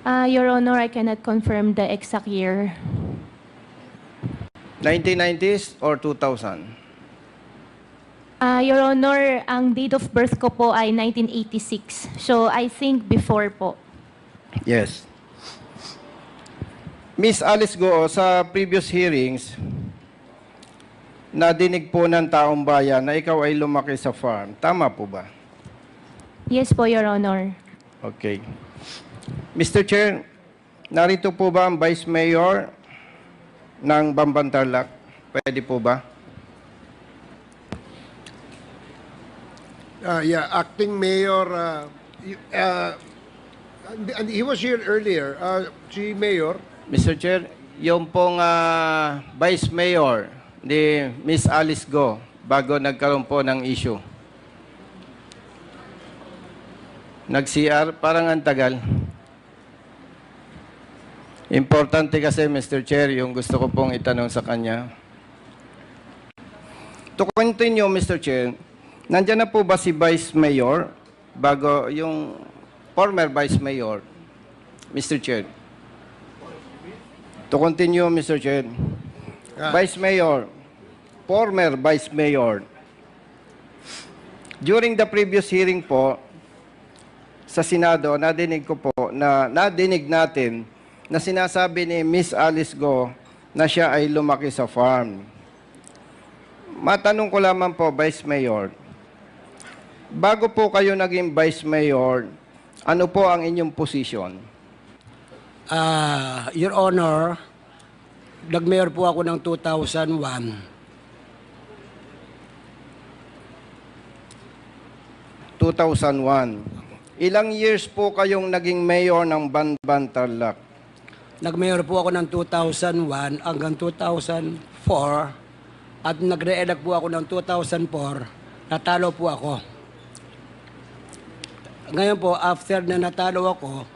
Your Honor, I cannot confirm the exact year. 1990s or 2000? Your Honor, ang date of birth ko po ay 1986. So, I think before po. Yes. Miss Alice Goo, sa previous hearings, nadinig po ng taong bayan na ikaw ay lumaki sa farm. Tama po ba? Yes po, Your Honor. Okay. Mr. Chair, narito po ba ang Vice Mayor ng Bambantarlac? Pwede po ba? Yeah, acting mayor. And he was here earlier. Si Mayor. Mr. Chair, yung pong Vice Mayor ni Miss Alice Goo bago nagkaroon po ng issue. Nag-CR, parang ang tagal. Importante kasi, Mr. Chair, yung gusto ko pong itanong sa kanya. To continue, Mr. Chair, nandiyan na po ba si Vice Mayor bago yung former Vice Mayor, Mr. Chair? To continue, Mr. Chair, Vice Mayor, former Vice Mayor, during the previous hearing po sa Senado, nadinig natin na sinasabi ni Miss Alice Goo na siya ay lumaki sa farm. Matanong ko lamang po, Vice Mayor, bago po kayo naging Vice Mayor, ano po ang inyong posisyon? Your Honor, nag-mayor po ako ng 2001. 2001. Ilang years po kayong naging mayor ng Bambantarlac? Nag-mayor po ako ng 2001 hanggang 2004 at nag-re-elect po ako ng 2004. Natalo po ako. Ngayon po, after na natalo ako,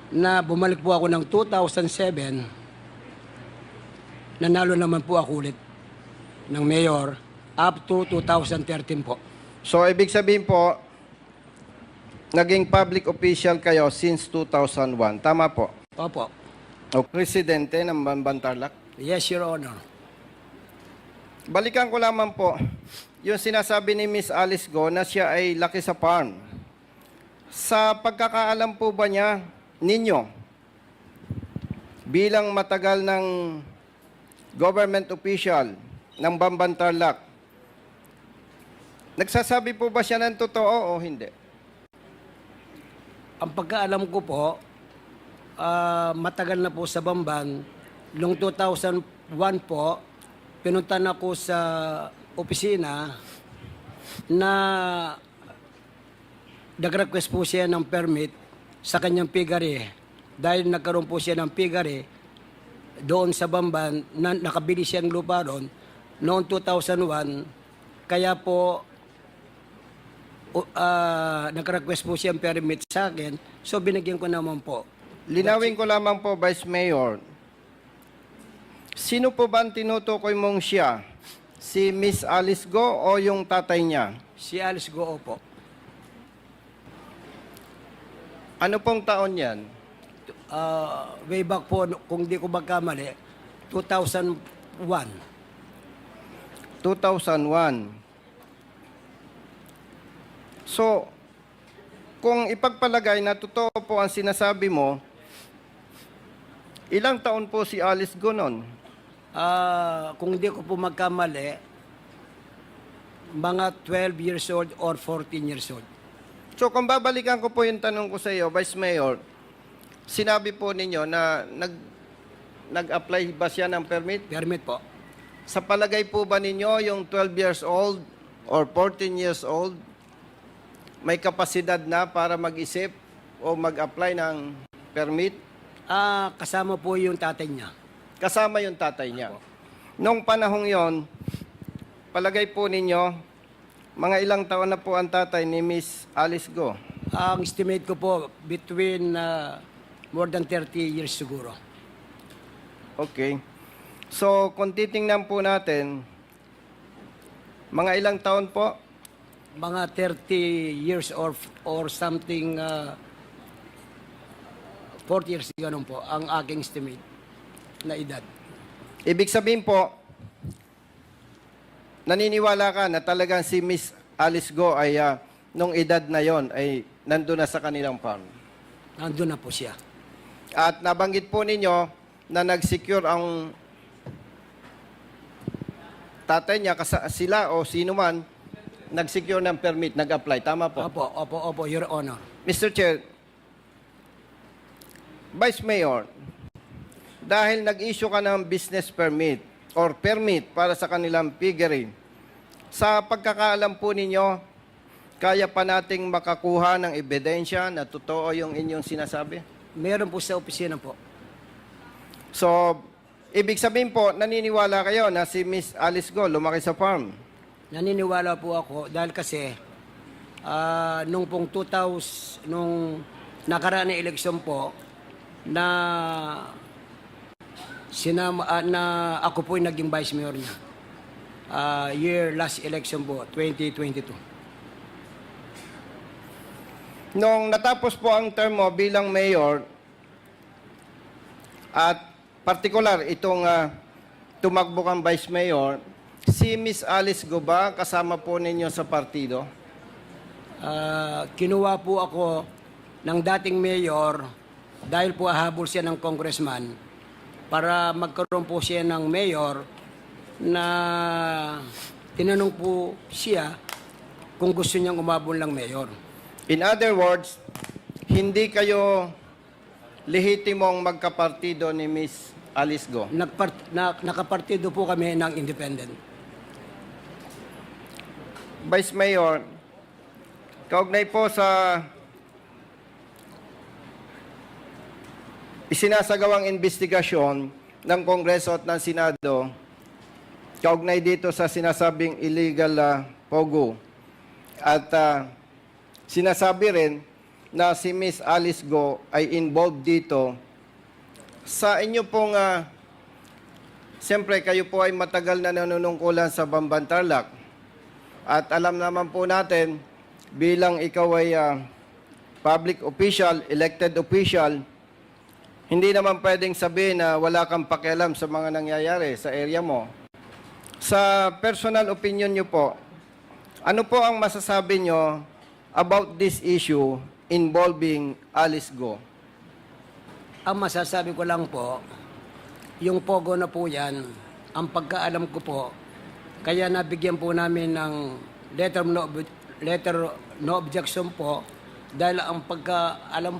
na bumalik po ako ng 2007, nanalo naman po ako ulit ng mayor up to 2013 po. So, ibig sabihin po, naging public official kayo since 2001. Tama po? Opo. O presidente ng Bambantarlac? Yes, Your Honor. Balikan ko lamang po, yung sinasabi ni Miss Alice Goo na siya ay laki sa farm. Sa pagkakaalam po ba niya, ninyo, bilang matagal ng government official ng Bambantarlac, nagsasabi po ba siya ng totoo o hindi? Ang pagkaalam ko po, matagal na po sa Bamban. Noong 2001 po, pinuntan ako sa opisina na nag-request po siya ng permit sa kanyang piggery. Dahil nagkaroon po siya ng piggery doon sa Bamban, na nakabili siyang lupa doon noong 2001. Kaya po, nag-request po siyang permit sa akin. So, binigyan ko naman po. Linawin ko lamang po, Vice Mayor. Sino po ba ang tinutukoy mong siya? Si Miss Alice Goo o yung tatay niya? Si Alice Goo po. Ano pong taon yan? Way back po, kung di ko magkamali, 2001. 2001. So, kung ipagpalagay na totoo po ang sinasabi mo, ilang taon po si Alice Goo nun? Kung di ko po magkamali, mga 12 years old or 14 years old. So, kung babalikan ko po yung tanong ko sa iyo, Vice Mayor, sinabi po ninyo na nag-apply ba siya ng permit? Permit po. Sa palagay po ba ninyo yung 12 years old or 14 years old may kapasidad na para mag-isip o mag-apply ng permit? Kasama po yung tatay niya. Kasama yung tatay niya. Nung panahong yon, palagay po ninyo, mga ilang taon na po ang tatay ni Miss Alice Goo? Ang estimate ko po, between more than 30 years siguro. Okay. So, kung titingnan po natin, mga ilang taon po? Mga 30 years or something 40 years, ganun po, ang aking estimate na edad. Ibig sabihin po, naniniwala ka na talagang si Miss Alice Go ay nung edad na yon ay nandun na sa kanilang farm. Nandun na po siya. At nabanggit po ninyo na nag-secure ang tatay niya, sila o sino man, nag-secure ng permit, nag-apply. Tama po? Opo, Your Honor. Mr. Chair, Vice Mayor, dahil nag-issue ka ng business permit or permit para sa kanilang piggery, sa pagkakaalam po ninyo, kaya pa nating makakuha ng ebidensya na totoo yung inyong sinasabi? Meron po sa opisina po. So, ibig sabihin po, naniniwala kayo na si Miss Alice Go lumaki sa farm? Naniniwala po ako dahil kasi nung pong 2000, nung nakaraan na eleksyon po, na na ako po yung naging vice mayor niya. Last election po, 2022. Nung natapos po ang term mo bilang mayor, at partikular itong tumakbo kang vice mayor, si Miss Alice Go ba kasama po ninyo sa partido? Kinuha po ako ng dating mayor dahil po hahabol siya ng congressman para magkaroon po siya ng mayor na tinanong po siya kung gusto niyang umabol ng mayor. In other words, hindi kayo lehitimong magkapartido ni Miss Alice Go. Nakapartido po kami ng independent. Vice Mayor, kaugnay po sa isinasagawang investigasyon ng Kongreso at ng Senado, kaugnay dito sa sinasabing illegal pogo. At sinasabi rin na si Miss Alice Go ay involved dito. Sa inyo pong, siyempre kayo po ay matagal na nanunungkulan sa Bamban Tarlac. At alam naman po natin, bilang ikaw ay public official, elected official, hindi naman pwedeng sabihin na wala kang pakialam sa mga nangyayari sa area mo. Sa personal opinion nyo po, ano po ang masasabi nyo about this issue involving Alice Go? Ang masasabi ko lang po, yung pogo na po yan, ang pagkaalam ko po, kaya nabigyan po namin ng letter no objection po dahil ang pagkaalam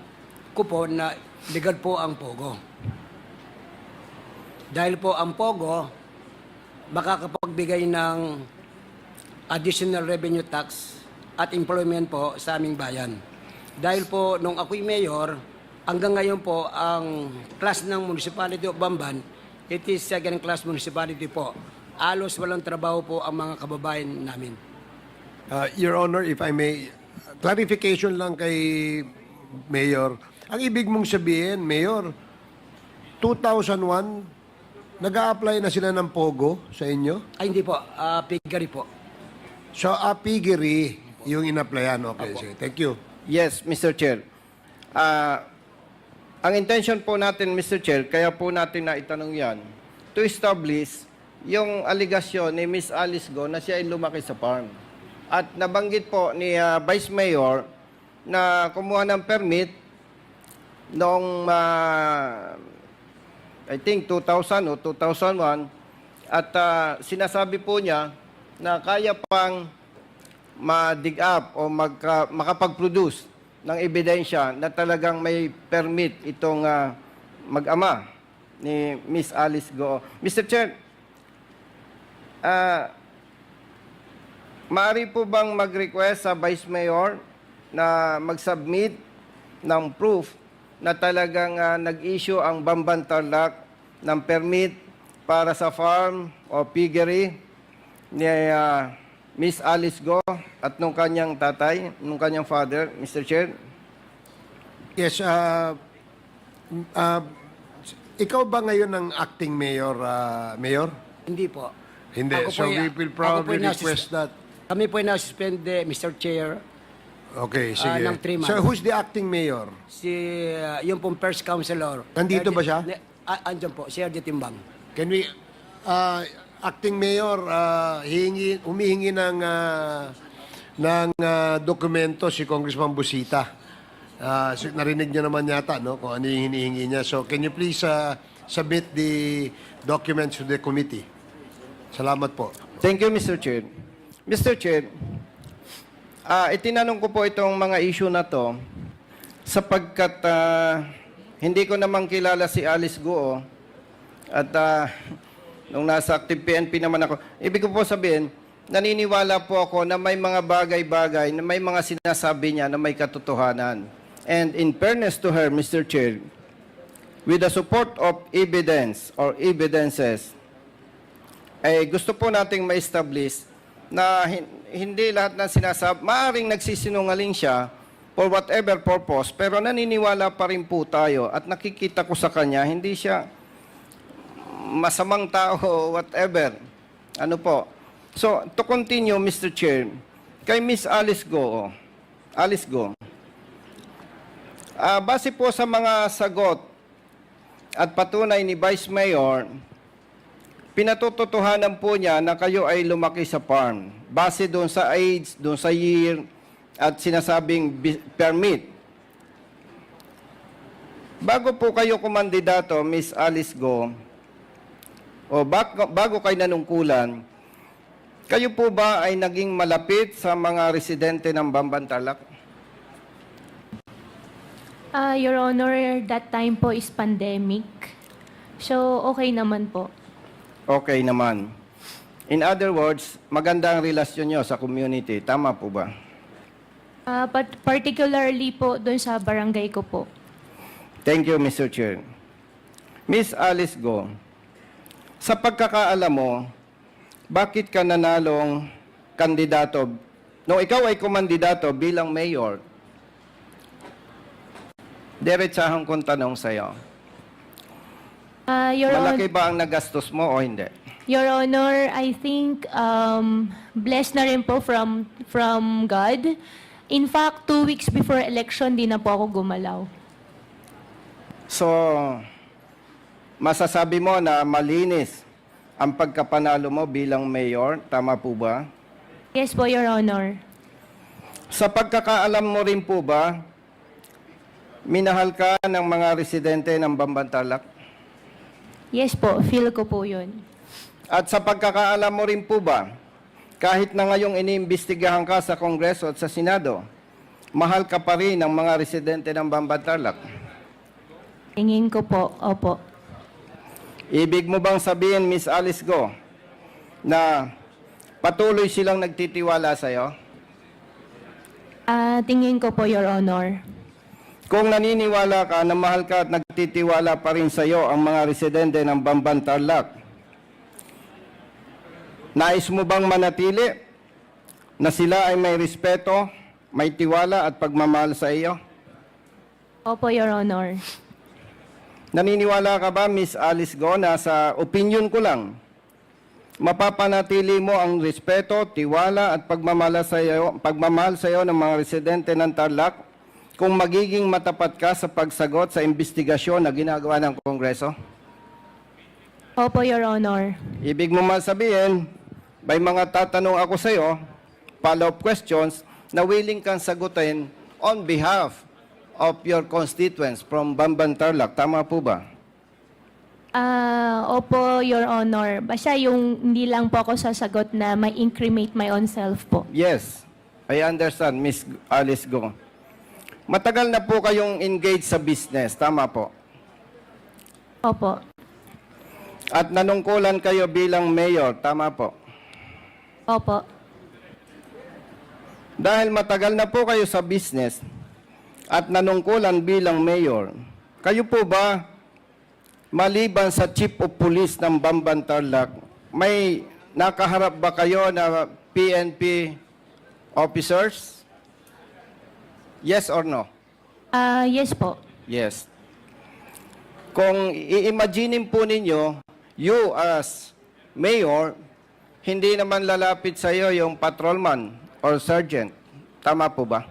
ko po na legal po ang pogo. Dahil po ang pogo makakapagbigay ng additional revenue tax at employment po sa aming bayan. Dahil po nung ako'y mayor, hanggang ngayon po ang class ng Municipality of Bamban, it is second class municipality po. Alos walang trabaho po ang mga kababayan namin. Your Honor, if I may, clarification lang kay Mayor. Ang ibig mong sabihin, Mayor, 2001, nag-a-apply na sila ng POGO sa inyo? Ay hindi po, piggery po. So, piggery yung in-applyan. Okay, sige. Thank you. Yes, Mr. Chair. Ang intention po natin, Mr. Chair, kaya po natin na itanong yan, to establish yung aligasyon ni Miss Alice Go na siya ay lumaki sa farm. At nabanggit po ni Vice Mayor na kumuha ng permit noong, I think, 2000 o 2001, at sinasabi po niya na kaya pang ma-dig up o makapag-produce ng ebidensya na talagang may permit itong mag-ama ni Miss Alice Go. Mr. Chair, maaari po bang mag-request sa Vice Mayor na mag-submit ng proof na talagang nag-issue ang Bamban Tarlac ng permit para sa farm o piggery ni Miss Alice Go at nung kanyang tatay, nung kanyang father, Mr. Chair? Yes, ikaw ba ngayon ang acting mayor, Mayor? Hindi po. Hindi. Ako So po we will probably request that. Kami po ay nasuspend, Mr. Chair. Okay, sige. ng 3 months. So, who's the acting mayor? Si, yung pong first councilor. Nandito ba siya? Andyan po, si RD Timbang. Can we, acting mayor, humihingi ng dokumento si Congressman Busita. Narinig niyo naman yata, no, kung ano yung hinihingi niya. So, can you please submit the documents to the committee? Salamat po. Thank you, Mr. Chair. Mr. Chair, itinanong ko po itong mga issue na to sapagkat hindi ko namang kilala si Alice Guo at nung nasa active PNP naman ako, ibig ko po sabihin, naniniwala po ako na may mga bagay-bagay, na may mga sinasabi niya na may katotohanan. And in fairness to her, Mr. Chair, with the support of evidence or evidences, gusto po nating ma-establish na hindi lahat ng sinasabi, maaaring nagsisinungaling siya for whatever purpose, pero naniniwala pa rin po tayo at nakikita ko sa kanya, hindi siya masamang tao, whatever. Ano po? So, to continue, Mr. Chair, kay Miss Alice Go, base po sa mga sagot at patunay ni Vice Mayor, pinatututuhanan po niya na kayo ay lumaki sa farm. Base doon sa age, doon sa year, at sinasabing permit. Bago po kayo kumandidato, Miss Alice Go, o bago kayo nanungkulan, kayo po ba ay naging malapit sa mga residente ng Bambantarlac? Your Honor, that time po is pandemic. So, okay naman po. Okay naman. In other words, maganda ang relasyon nyo sa community. Tama po ba? But particularly po doon sa barangay ko po. Thank you, Mr. Chair. Miss Alice Go, sa pagkakaalam mo, bakit ka nanalong kandidato, nung ikaw ay kumandidato bilang mayor, diretsahang kong tanong sa'yo, malaki ba ang nagastos mo o hindi? Your Honor, I think blessed na rin po from God. In fact, 2 weeks before election, di na po ako gumalaw. So, masasabi mo na malinis ang pagkapanalo mo bilang mayor, tama po ba? Yes po, Your Honor. Sa pagkakaalam mo rin po ba, minahal ka ng mga residente ng Bambantarlac? Yes po, feel ko po yun. At sa pagkakaalam mo rin po ba, kahit na ngayong iniimbestigahan ka sa Kongreso at sa Senado, mahal ka pa rin ng mga residente ng Bambantarlac? Tingin ko po, opo. Ibig mo bang sabihin, Miss Alice Go, na patuloy silang nagtitiwala sa'yo? Tingin ko po, Your Honor. Kung naniniwala ka na mahal ka at nagtitiwala pa rin sa'yo ang mga residente ng Bambantarlac, nais mo bang manatili na sila ay may respeto, may tiwala at pagmamahal sa iyo? Opo, Your Honor. Naniniwala ka ba, Miss Alice Go, na sa opinion ko lang, mapapanatili mo ang respeto, tiwala at pagmamahal sa iyo ng mga residente ng Tarlac kung magiging matapat ka sa pagsagot sa investigasyon na ginagawa ng Kongreso? Opo, Your Honor. Ibig mo sabihin, may mga tatanong ako sa iyo, follow-up questions, na willing kang sagutin on behalf of your constituents from Bambantarlac. Tama po ba? Opo, Your Honor. Basta yung hindi lang po ako sasagot na may incriminate my own self po. Yes, I understand, Miss Alice Go. Matagal na po kayong engaged sa business, tama po? Opo. At nanungkulan kayo bilang mayor, tama po? Opo. Dahil matagal na po kayo sa business at nanungkulan bilang mayor, kayo po ba, maliban sa Chief of Police ng Bambantarlac, may nakaharap ba kayo na PNP officers? Yes or no? Yes po. Yes. Kung i-imagine po ninyo, you as mayor, hindi naman lalapit sa iyo yung patrolman or sergeant. Tama po ba?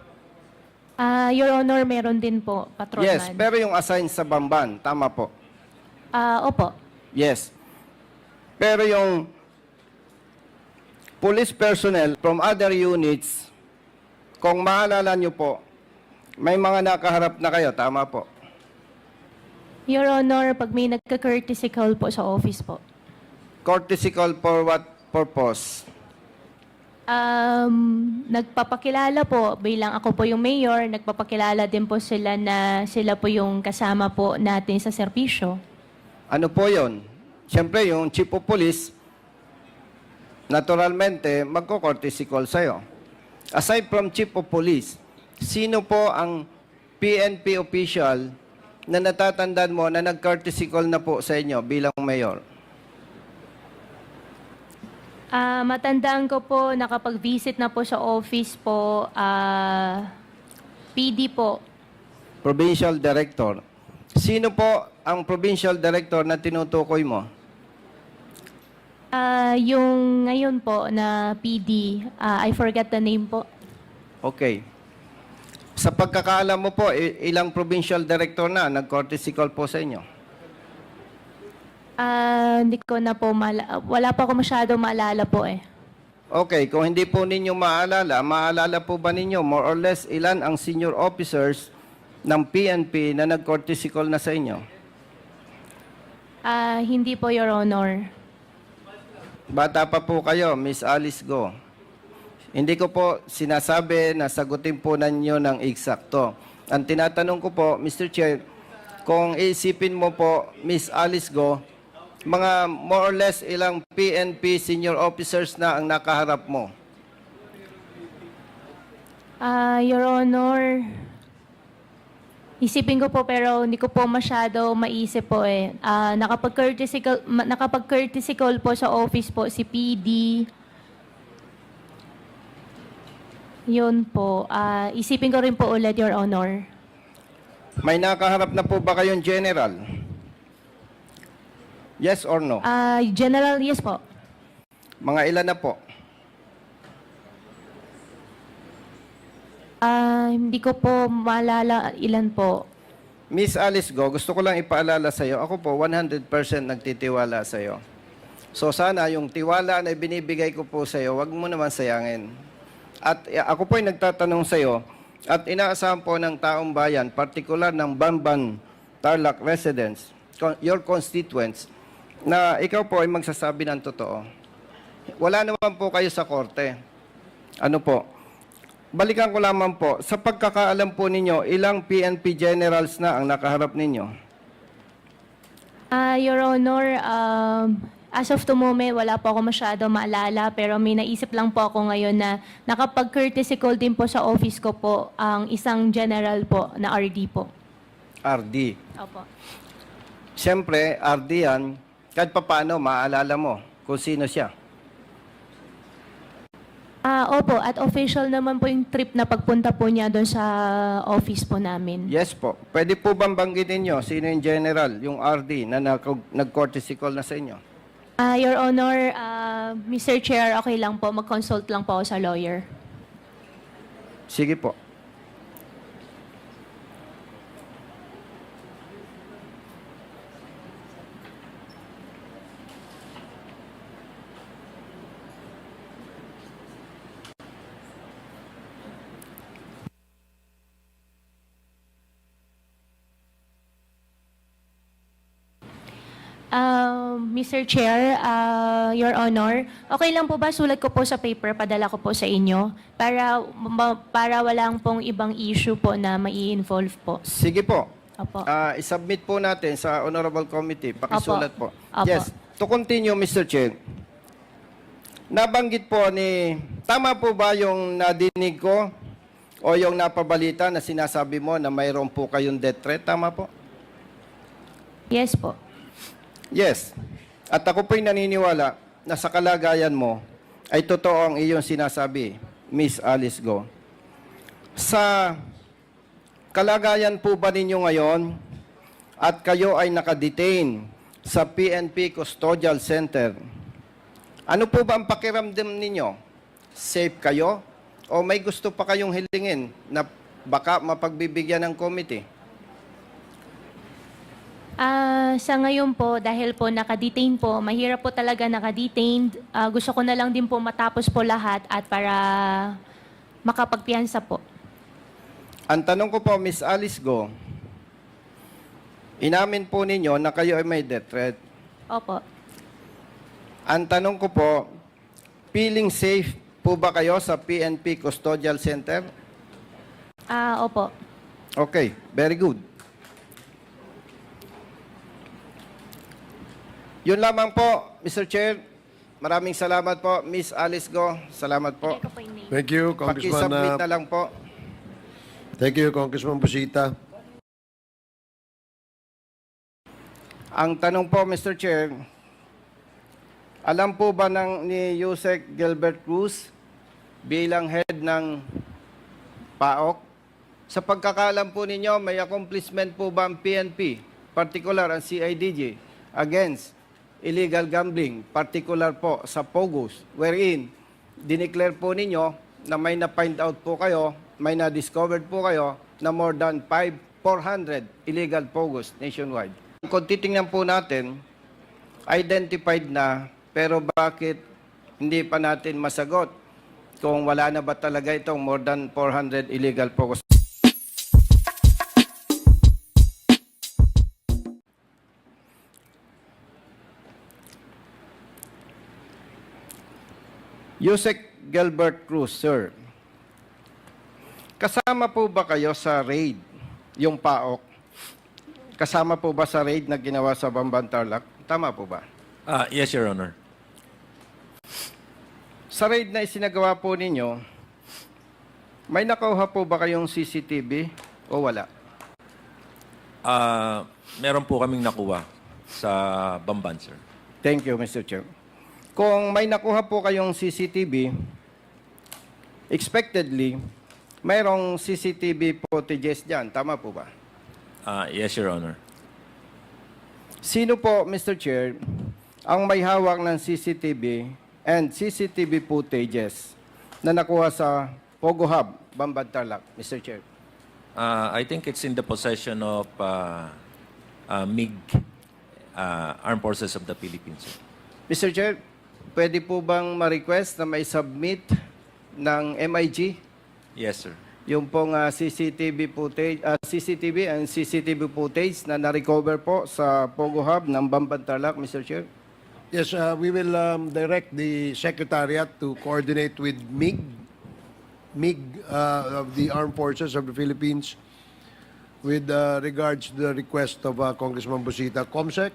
Your Honor, meron din po, patrolman. Yes, pero yung assigned sa Bamban, tama po. Opo. Yes. Pero yung police personnel from other units, kung maalala nyo po, may mga nakaharap na kayo, tama po. Your Honor, pag may nagka-courtesy call po sa office po. Courtesy call for what purpose? Nagpapakilala po, bilang ako po yung mayor, nagpapakilala din po sila na sila po yung kasama po natin sa serbisyo. Ano po yon? Siyempre, yung chief of police, naturalmente, magko-courtesy call sa'yo. Aside from chief of police, sino po ang PNP official na natatandaan mo na nag-courtesy call na po sa inyo bilang mayor? Matandaan ko po, nakapag-visit na po sa office po, PD po. Provincial Director. Sino po ang Provincial Director na tinutukoy mo? Yung ngayon po na PD, I forgot the name po. Okay. Sa pagkakaalam mo po, ilang Provincial Director na nag-courtesy call po sa inyo? Hindi ko na po, wala pa ako masyado maalala po eh. Okay, kung hindi po ninyo maalala po ba ninyo more or less ilan ang senior officers ng PNP na nag-courtesy call na sa inyo? Hindi po, Your Honor. Bata pa po kayo, Miss Alice Go. Hindi ko po sinasabi na sagutin po ninyo ng eksakto. Ang tinatanong ko po, Mr. Chair, kung iisipin mo po, Miss Alice Go, mga more or less ilang PNP senior officers na ang nakaharap mo? Your Honor, isipin ko po pero hindi ko po masyado maisip po eh. Nakapag-courtesy call po sa office po si PD. Yun po. Isipin ko rin po ulit, Your Honor. May nakaharap na po ba kayong general? Yes or no? General, yes po. Mga ilan na po? Hindi ko po maalala ilan po. Miss Alice Go, gusto ko lang ipaalala sa iyo, ako po 100% nagtitiwala sa iyo. So sana yung tiwala na binibigay ko po sa iyo, wag mo naman sayangin. At ako po ay nagtatanong sa iyo, at inaasahan po ng taong bayan, partikular ng Bamban Tarlac residents, your constituents, na ikaw po ay magsasabi ng totoo. Wala naman po kayo sa korte. Ano po? Balikan ko lamang po, sa pagkakaalam po ninyo, ilang PNP generals na ang nakaharap ninyo? Your Honor, as of the moment, wala po ako masyado maalala, pero may naisip lang po ako ngayon na nakapag-courtesy call din po sa office ko po ang isang general po na RD po. RD. Opo. Siyempre, RD yan, kahit paano, maaalala mo kung sino siya. Opo, at official naman po yung trip na pagpunta po niya doon sa office po namin. Yes po. Pwede po bang banggitin nyo sino yung general, yung RD na nag-courtesy call na sa inyo? Your Honor, Mr. Chair, okay lang po, mag-consult lang po ako sa lawyer. Sige po. Mr. Chair, Your Honor, okay lang po ba sulat ko po sa paper, padala ko po sa inyo para walang pong ibang issue po na mai-involve po. Sige po. Opo. I-submit po natin sa Honorable Committee. Pakisulat Opo. po. Opo. Yes. To continue, Mr. Chair. Nabanggit po tama po ba yung nadinig ko o yung napabalita na sinasabi mo na mayroon po kayong death threat? Tama po? Yes po. Yes. At ako po'y naniniwala na sa kalagayan mo ay totoo ang iyong sinasabi, Miss Alice Go. Sa kalagayan po ba ninyo ngayon at kayo ay nakadetain sa PNP Custodial Center, ano po ba ang pakiramdam ninyo? Safe kayo? O may gusto pa kayong hilingin na baka mapagbibigyan ng committee. Sa ngayon po, dahil po nakadetain po, mahirap po talaga nakadetained. Gusto ko na lang din po matapos po lahat at para makapagpiyansa po. Ang tanong ko po, Miss Alice Go, inamin po ninyo na kayo ay may death threat. Opo. Ang tanong ko po, feeling safe po ba kayo sa PNP Custodial Center? Opo. Okay, very good. Yun lamang po, Mr. Chair. Maraming salamat po, Miss Alice Go. Salamat po. Ito po yung name. Thank you, Congressman. Pakisubmit na lang po. Thank you, Congressman Busita. Ang tanong po, Mr. Chair, alam po ba ni Yusek Gilbert Cruz bilang head ng PAOK? Sa pagkakalam po ninyo, may accomplishment po ba ang PNP, particular ang CIDG, against illegal gambling, particular po sa POGOs, wherein dineclare po ninyo na may na-find out po kayo, may na-discovered po kayo na more than 400 illegal POGOs nationwide. Kung titingnan po natin, identified na, pero bakit hindi pa natin masagot kung wala na ba talaga itong more than 400 illegal POGOs? Yusek Gilbert Cruz, sir. Kasama po ba kayo sa raid, yung PAOK? Kasama po ba sa raid na ginawa sa Bamban Tarlac? Tama po ba? Yes, Your Honor. Sa raid na isinagawa po ninyo, may nakuha po ba kayong CCTV o wala? Meron po kaming nakuha sa Bamban, sir. Thank you, Mr. Chair. Kung may nakuha po kayong CCTV, expectedly, mayroong CCTV footages dyan. Tama po ba? Yes, Your Honor. Sino po, Mr. Chair, ang may hawak ng CCTV and CCTV footages na nakuha sa Pogo Hub, Bamban Tarlac, Mr. Chair? I think it's in the possession of MIG, Armed Forces of the Philippines, sir. Mr. Chair, pwede po bang ma-request na may submit ng MIG Yes, sir. yung pong CCTV footage, CCTV and CCTV footage na na-recover po sa Pogo Hub ng Bamban Tarlac, Mr. Chair? Yes, we will direct the Secretariat to coordinate with MIG of the Armed Forces of the Philippines with regards to the request of Congressman Busita. Comsec?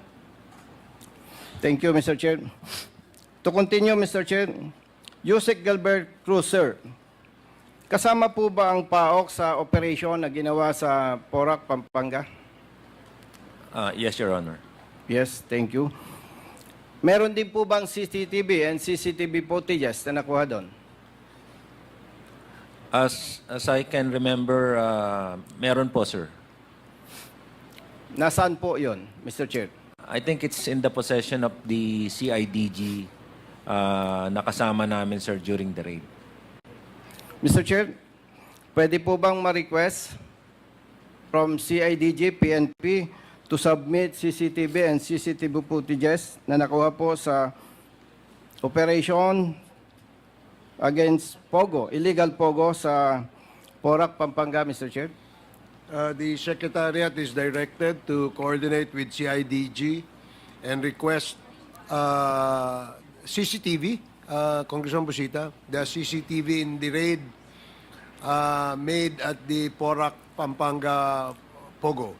Thank you, Mr. Chair. To continue, Mr. Chair, Yusek Gilbert Cruz, sir. Kasama po ba ang PAOK sa operation na ginawa sa Porac, Pampanga? Yes, Your Honor. Yes, thank you. Meron din po bang CCTV and CCTV footages na nakuha doon? As I can remember, meron po, sir. Nasaan po yon, Mr. Chair? I think it's in the possession of the CIDG na kasama namin, sir, during the raid. Mr. Chair, pwede po bang ma-request from CIDG, PNP to submit CCTV and CCTV footages na nakuha po sa operation against Pogo, illegal Pogo sa Porac, Pampanga, Mr. Chair? The Secretariat is directed to coordinate with CIDG and request CCTV, Congressman Busita, the CCTV in the raid made at the Porac, Pampanga, Pogo.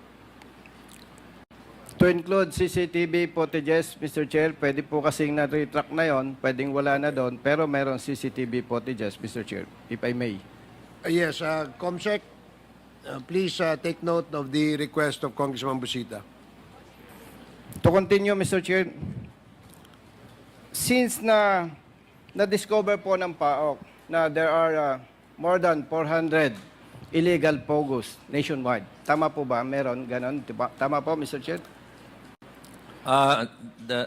To include CCTV footages, Mr. Chair, pwede po kasing na-retract na yon, pwedeng wala na doon, pero meron CCTV footages, Mr. Chair, if I may. Yes, Comsec, please take note of the request of Congressman Busita. To continue, Mr. Chair, since na-discover po ng PAOK na there are more than 400 illegal POGOs nationwide. Tama po ba? Meron ganon? Diba? Tama po, Mr. Chair?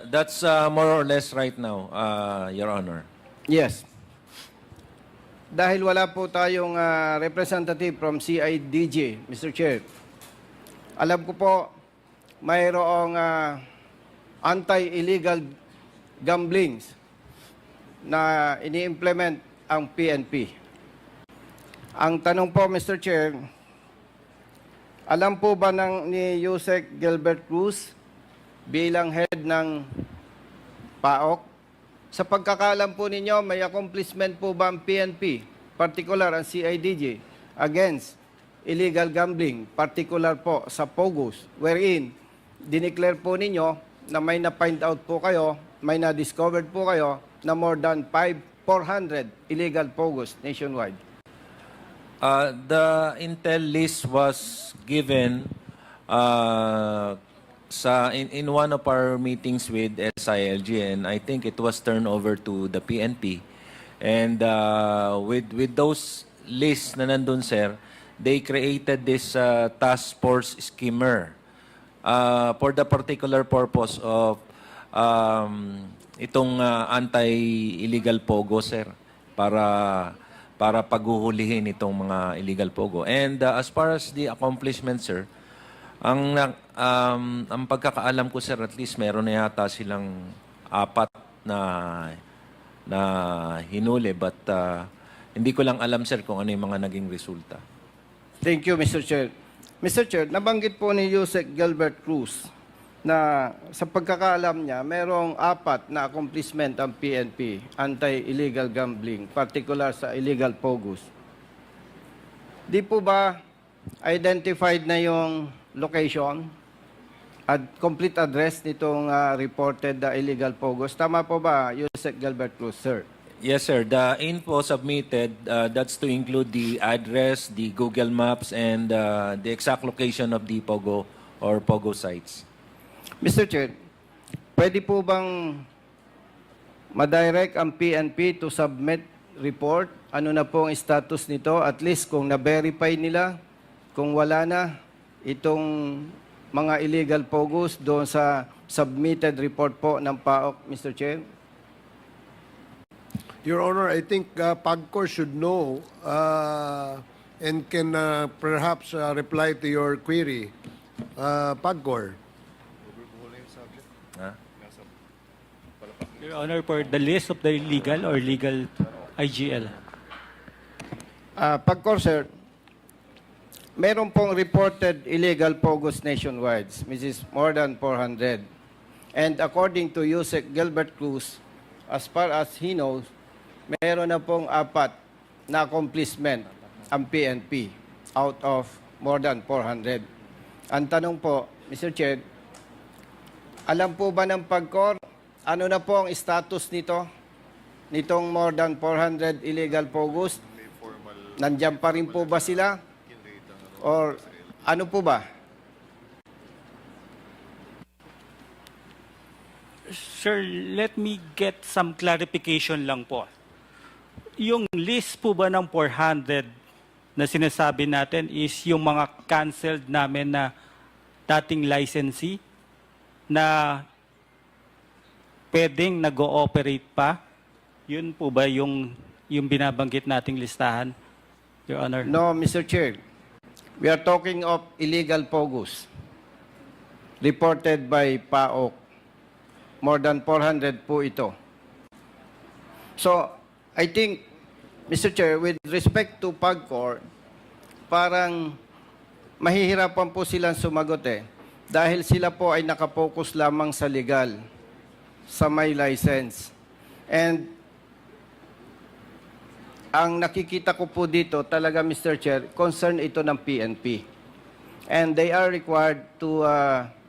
That's more or less right now, Your Honor. Yes. dahil wala po tayong representative from CIDG, Mr. Chair. Alam ko po, mayroong anti-illegal gamblings na ini-implement ang PNP. Ang tanong po, Mr. Chair, alam po ba ni Yusek Gilbert Cruz bilang head ng PAOK? Sa pagkakaalam po ninyo, may accomplishment po ba ang PNP, particular ang CIDG, against illegal gambling, particular po sa POGOs, wherein dineclare po ninyo na may na-find out po kayo, may na-discovered po kayo na more than 400 illegal POGOs nationwide. The intel list was given in one of our meetings with SILG, and I think it was turned over to the PNP. And with those lists na nandun, sir, they created this task force skimmer for the particular purpose of itong anti-illegal pogo, sir, para paghuhulihin itong mga illegal pogo. And as far as the accomplishment, sir, ang pagkakaalam ko, sir, at least meron na yata silang 4 na hinuli, but hindi ko lang alam, sir, kung ano yung mga naging resulta. Thank you, Mr. Chair. Mr. Chair, nabanggit po ni Yusek Gilbert Cruz na sa pagkakaalam niya, merong 4 na accomplishment ang PNP, anti-illegal gambling, particular sa illegal POGOs. Di po ba identified na yung location at complete address nitong reported illegal POGOs? Tama po ba, Yusek Gilbert Cruz, sir? Yes, sir. The info submitted, that's to include the address, the Google Maps, and the exact location of the POGO or POGO sites. Mr. Chair, pwede po bang madirect ang PNP to submit report? Ano na po ang status nito? At least kung na-verify nila, kung wala na itong mga illegal POGOs doon sa submitted report po ng PAOK, Mr. Chair? Your Honor, I think PAGCOR should know and can perhaps reply to your query. PAGCOR. Your Honor, for the list of the illegal or legal IGL. PAGCOR, sir, meron pong reported illegal POGOs nationwide, which is more than 400. And according to Yusek Gilbert Cruz, as far as he knows, meron na pong 4 na accomplishment ang PNP out of more than 400. Ang tanong po, Mr. Chair, alam po ba ng PAGCOR, ano na po ang status nito? Nitong more than 400 illegal POGOs? Nandiyan pa rin po ba sila? Or ano po ba? Sir, let me get some clarification lang po. Yung list po ba ng 400 na sinasabi natin is yung mga canceled namin na dating licensee na pwedeng nag-ooperate pa? Yun po ba yung binabanggit nating listahan, Your Honor? No, Mr. Chair. We are talking of illegal POGOs reported by PAOK. More than 400 po ito. So, I think, Mr. Chair, with respect to PAGCOR, parang mahihirapan po silang sumagot dahil sila po ay nakapokus lamang sa legal, sa may license. And ang nakikita ko po dito talaga, Mr. Chair, concern ito ng PNP. And they are required to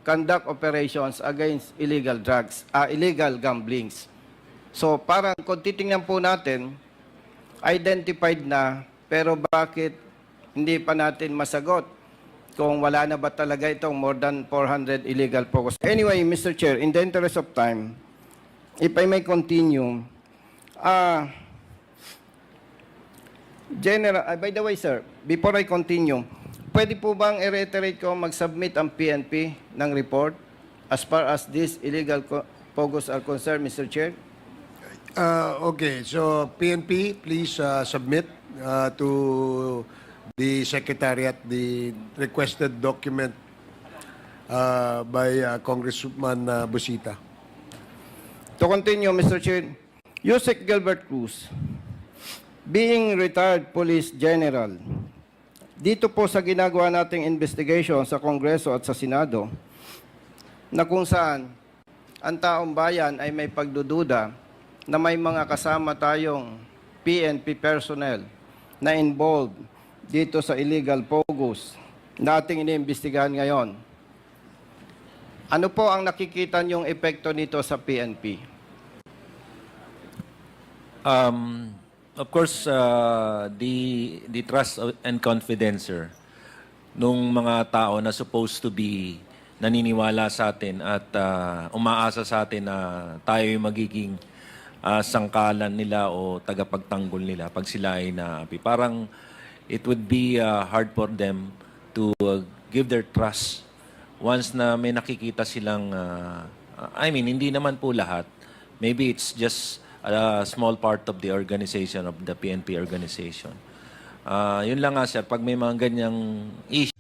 conduct operations against illegal drugs, illegal gamblings. So parang kung titingnan po natin, identified na, pero bakit hindi pa natin masagot kung wala na ba talaga itong more than 400 illegal POGOs. Anyway, Mr. Chair, in the interest of time, if I may continue, by the way, sir, before I continue, pwede po bang i-reiterate ko mag-submit ang PNP ng report as far as these illegal POGOs are concerned, Mr. Chair? Okay, so PNP, please submit. to the Secretariat the requested document by Congressman Busita. To continue, Mr. Chair, Yusek Gilbert Cruz, being retired police general, dito po sa ginagawa nating investigation sa Kongreso at sa Senado, na kung saan ang taong bayan ay may pagdududa na may mga kasama tayong PNP personnel na involved dito sa illegal POGOs na ating iniimbestigahan ngayon. Ano po ang nakikita niyong epekto nito sa PNP? Of course, the trust and confidence, sir, nung mga tao na supposed to be naniniwala sa atin at umaasa sa atin na tayo yung magiging sangkalan nila o tagapagtanggol nila pag sila ay naapi. Parang it would be hard for them to give their trust once na may nakikita silang, hindi naman po lahat. Maybe it's just a small part of the organization, of the PNP organization. Yun lang nga, sir, pag may mga ganyang issue,